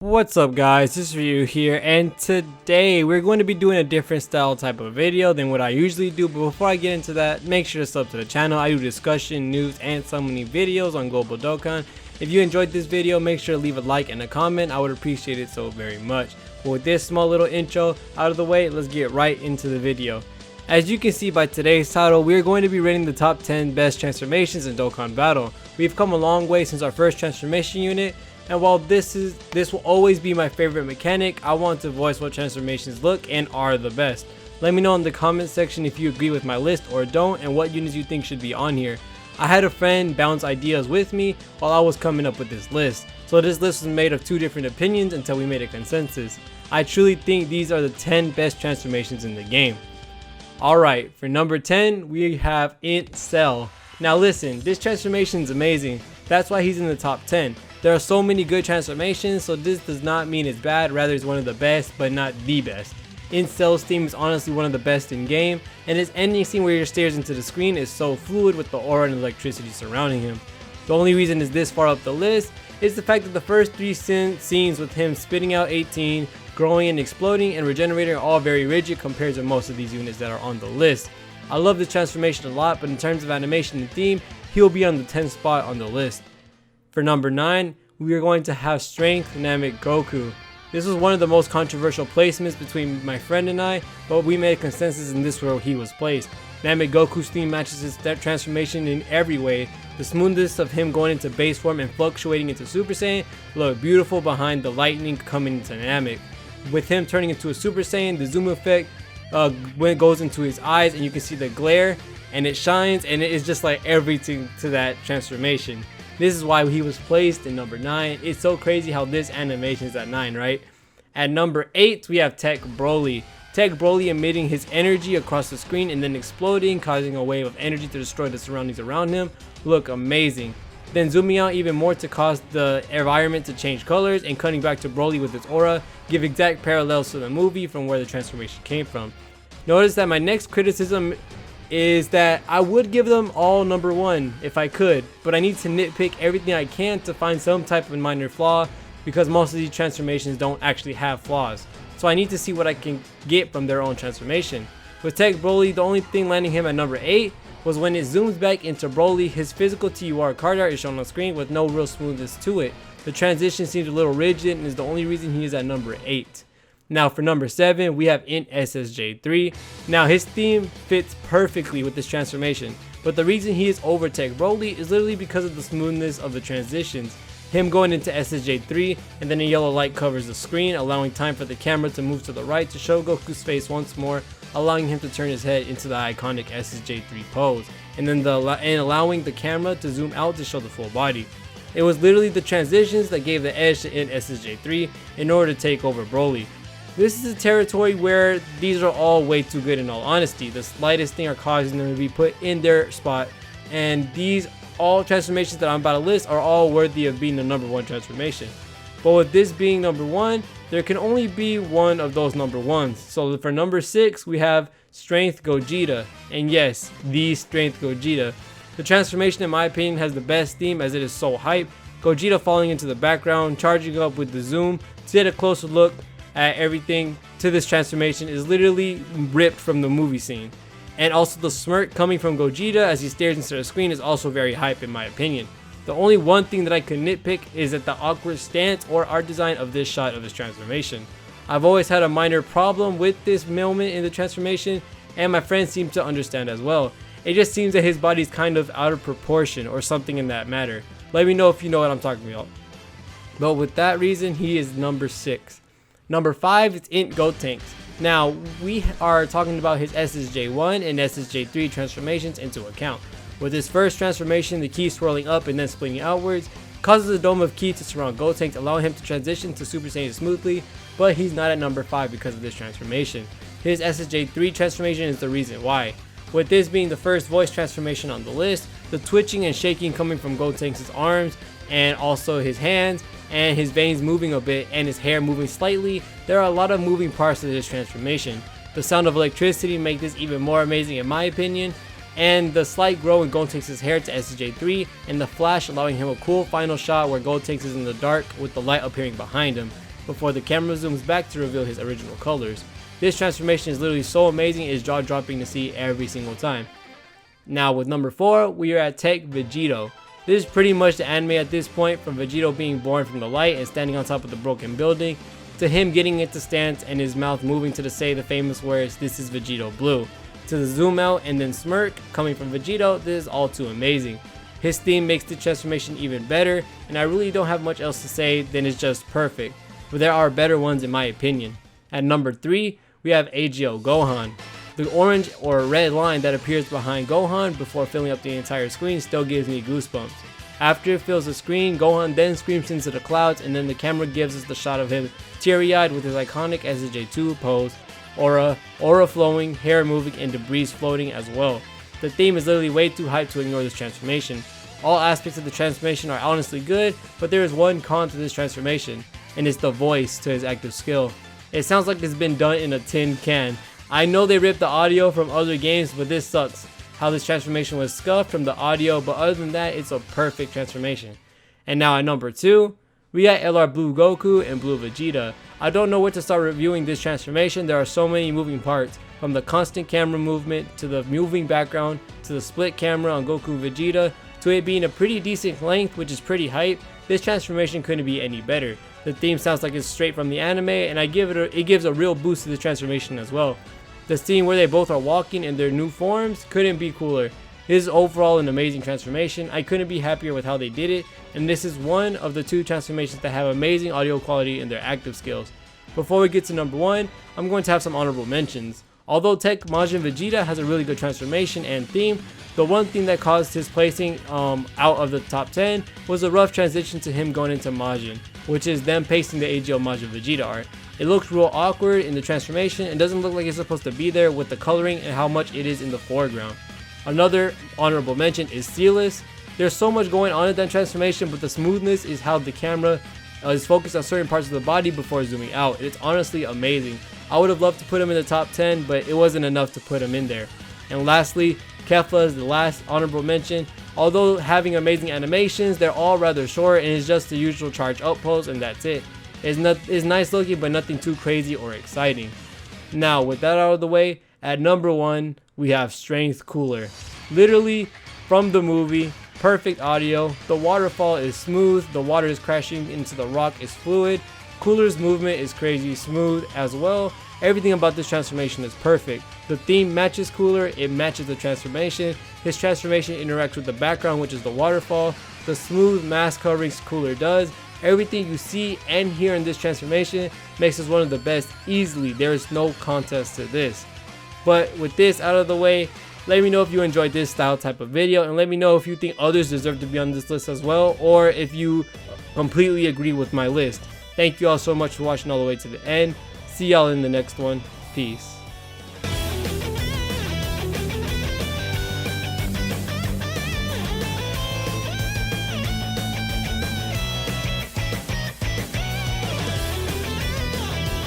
What's up guys, this is Ryu here, and today we're going to be doing a different style type of video than what I usually do. But before I get into that, make sure to sub to the channel. I do discussion, news, and so many videos on Global Dokkan. If you enjoyed this video, make sure to leave a like and a comment. I would appreciate it so very much. But with this small little intro out of the way, let's get right into the video. As you can see by today's title, we are going to be rating the top 10 best transformations in Dokkan Battle. We've come a long way since our first transformation unit. And while this will always be my favorite mechanic, I want to voice what transformations look and are the best. Let me know in the comment section if you agree with my list or don't, and what units you think should be on here. I had a friend bounce ideas with me while I was coming up with this list. So this list was made of two different opinions until we made a consensus. I truly think these are the 10 best transformations in the game. Alright, for number 10, we have Int Cell. Now listen, this transformation is amazing. That's why he's in the top 10. There are so many good transformations, so this does not mean it's bad, rather it's one of the best, but not the best. Int Cell's theme is honestly one of the best in game, and his ending scene where he stares into the screen is so fluid with the aura and electricity surrounding him. The only reason it's this far up the list is the fact that the first three scenes with him spitting out 18, growing and exploding, and regenerating are all very rigid compared to most of these units that are on the list. I love this transformation a lot, but in terms of animation and theme, he'll be on the 10th spot on the list. For number 9, we are going to have Strength Namek Goku. This was one of the most controversial placements between my friend and I, but we made a consensus in this where he was placed. Namek Goku's theme matches his transformation in every way. The smoothness of him going into base form and fluctuating into Super Saiyan look beautiful behind the lightning coming into Namek. With him turning into a Super Saiyan, the zoom effect when it goes into his eyes and you can see the glare and it shines, and it is just like everything to that transformation. This is why he was placed in number 9. It's so crazy how this animation is at 9, right? At number 8, we have Tech Broly. Tech Broly emitting his energy across the screen and then exploding, causing a wave of energy to destroy the surroundings around him. Look amazing. Then zooming out even more to cause the environment to change colors, and cutting back to Broly with its aura give exact parallels to the movie from where the transformation came from. Notice that my next criticism is that I would give them all number 1 if I could, but I need to nitpick everything I can to find some type of minor flaw, because most of these transformations don't actually have flaws. So I need to see what I can get from their own transformation. With Tech Broly, the only thing landing him at number 8 was when it zooms back into Broly, his physical TUR card art is shown on screen with no real smoothness to it. The transition seems a little rigid and is the only reason he is at number 8. Now for number 7, we have Int SSJ3. Now his theme fits perfectly with this transformation, but the reason he is over Tech Broly is literally because of the smoothness of the transitions. Him going into SSJ3 and then a yellow light covers the screen, allowing time for the camera to move to the right to show Goku's face once more, allowing him to turn his head into the iconic SSJ3 pose, and then allowing the camera to zoom out to show the full body. It was literally the transitions that gave the edge to Int SSJ3 in order to take over Broly. This is a territory where these are all way too good in all honesty. The slightest thing are causing them to be put in their spot, and these all transformations that I'm about to list are all worthy of being the number 1 transformation. But with this being number 1, there can only be one of those number 1s. So for number 6, we have Strength Gogeta, and yes, the Strength Gogeta. The transformation in my opinion has the best theme as it is so hype. Gogeta falling into the background, charging up with the zoom to get a closer look at everything to this transformation is literally ripped from the movie scene. And also the smirk coming from Gogeta as he stares into the screen is also very hype in my opinion. The only one thing that I could nitpick is that the awkward stance or art design of this shot of his transformation. I've always had a minor problem with this moment in the transformation, and my friends seem to understand as well. It just seems that his body is kind of out of proportion or something in that matter. Let me know if you know what I'm talking about. But with that reason, he is number 6. Number 5 is Int Gotenks. Now, we are talking about his SSJ1 and SSJ3 transformations into account. With his first transformation, the ki swirling up and then splitting outwards, causes a dome of ki to surround Gotenks, allowing him to transition to Super Saiyan smoothly, but he's not at number 5 because of this transformation. His SSJ3 transformation is the reason why. With this being the first voice transformation on the list, the twitching and shaking coming from Gotenks' arms and also his hands, and his veins moving a bit and his hair moving slightly, there are a lot of moving parts to this transformation. The sound of electricity make this even more amazing in my opinion, and the slight grow in Gotenks' hair to SSJ3, and the flash allowing him a cool final shot where Gotenks is in the dark with the light appearing behind him. before the camera zooms back to reveal his original colors. This transformation is literally so amazing, it's jaw dropping to see every single time. Now with number 4, we are at Tech Vegito. This is pretty much the anime at this point, from Vegito being born from the light and standing on top of the broken building, to him getting into stance and his mouth moving to say the famous words, "This is Vegito Blue," to the zoom out and then smirk coming from Vegito. This is all too amazing. His theme makes the transformation even better, and I really don't have much else to say than it's just perfect, but there are better ones in my opinion. At number 3, we have AGO Gohan. The orange or red line that appears behind Gohan before filling up the entire screen still gives me goosebumps. After it fills the screen, Gohan then screams into the clouds, and then the camera gives us the shot of him teary-eyed with his iconic SJ2 pose, aura flowing, hair moving, and debris floating as well. The theme is literally way too hyped to ignore this transformation. All aspects of the transformation are honestly good, but there is one con to this transformation, and it's the voice to his active skill. It sounds like it's been done in a tin can. I know they ripped the audio from other games, but this sucks. How this transformation was scuffed from the audio, but other than that, it's a perfect transformation. And now at number 2, we got LR Blue Goku and Blue Vegeta. I don't know where to start reviewing this transformation. There are so many moving parts, from the constant camera movement, to the moving background, to the split camera on Goku Vegeta, to it being a pretty decent length, which is pretty hype. This transformation couldn't be any better. The theme sounds like it's straight from the anime, and it gives a real boost to the transformation as well. The scene where they both are walking in their new forms couldn't be cooler. This is overall an amazing transformation. I couldn't be happier with how they did it, and this is one of the 2 transformations that have amazing audio quality in their active skills. Before we get to number 1, I'm going to have some honorable mentions. Although Tech Majin Vegeta has a really good transformation and theme, the one thing that caused his placing out of the top 10 was a rough transition to him going into Majin, which is them pasting the AGO Majin Vegeta art. It looks real awkward in the transformation and doesn't look like it's supposed to be there with the coloring and how much it is in the foreground. Another honorable mention is Sealess. There's so much going on in that transformation, but the smoothness is how the camera is focused on certain parts of the body before zooming out. It's honestly amazing. I would have loved to put him in the top 10, but it wasn't enough to put him in there. And lastly, Kefla is the last honorable mention. Although having amazing animations, they're all rather short and it's just the usual charge up pose and that's it. It's nice looking, but nothing too crazy or exciting. Now, with that out of the way, at number 1, we have Strength Cooler. Literally, from the movie, perfect audio, the waterfall is smooth, the water is crashing into the rock is fluid, Cooler's movement is crazy smooth as well. Everything about this transformation is perfect. The theme matches Cooler, it matches the transformation. His transformation interacts with the background, which is the waterfall. The smooth mask coverings Cooler does. Everything you see and hear in this transformation makes this one of the best easily. There is no contest to this. But with this out of the way, let me know if you enjoyed this style type of video, and let me know if you think others deserve to be on this list as well, or if you completely agree with my list. Thank you all so much for watching all the way to the end. See y'all in the next one. Peace.